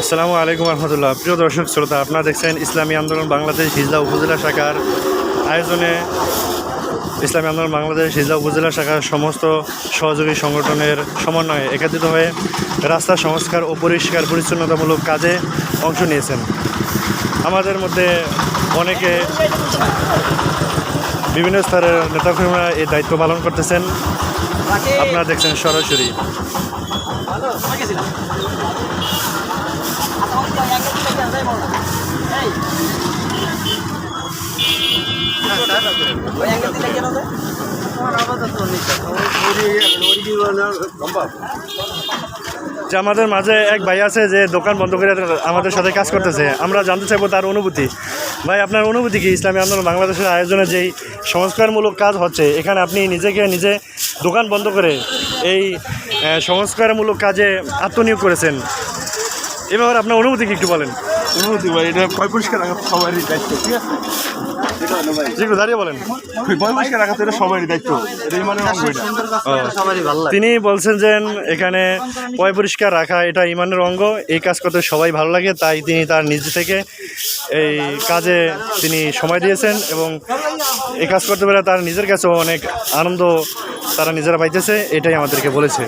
আসসালামু আলাইকুম রহমতুল্লাহ। প্রিয় দর্শক শ্রোতা, আপনারা দেখছেন ইসলামী আন্দোলন বাংলাদেশ হিজলা উপজেলা শাখার আয়োজনে ইসলামী আন্দোলন বাংলাদেশ হিজলা উপজেলা শাখার সমস্ত সহযোগী সংগঠনের সমন্বয়ে একত্রিত হয়ে রাস্তা সংস্কার ও পরিষ্কার পরিচ্ছন্নতামূলক কাজে অংশ নিয়েছেন। আমাদের মধ্যে অনেকে বিভিন্ন স্তরের নেতাকর্মীরা এই দায়িত্ব পালন করতেছেন। আপনারা দেখছেন সরাসরি। যে আমাদের মাঝে এক ভাই আছে যে দোকান বন্ধ করে আমাদের সাথে কাজ করতেছে, আমরা জানতে চাইবো তার অনুভূতি। ভাই, আপনার অনুভূতি কি? ইসলামী আন্দোলন বাংলাদেশের আয়োজনে যেই সংস্কারমূলক কাজ হচ্ছে, এখানে আপনি নিজে দোকান বন্ধ করে এই সংস্কারমূলক কাজে আত্মনিয়োগ করেছেন, এ ব্যাপারে আপনার অনুভূতি কি একটু বলেন? অনুমতি ভাই, এটা পরিষ্কার রাখা সবারই দায়িত্ব, ঠিক আছে? যেগুলো দাঁড়িয়ে বলেন, পরিষ্কার রাখা তো এটা সবারই দায়িত্ব, এটাই মানে তিনি বলছেন যে এখানে পয় পরিষ্কার রাখা এটা ইমানের অঙ্গ, এই কাজ করতে সবাই ভালো লাগে, তাই তিনি তার নিজ থেকে এই কাজে তিনি সময় দিয়েছেন এবং এই কাজ করতে পেরে তার নিজের কাছেও অনেক আনন্দ তারা নিজেরা পাইতেছে, এটাই আমাদেরকে বলেছে।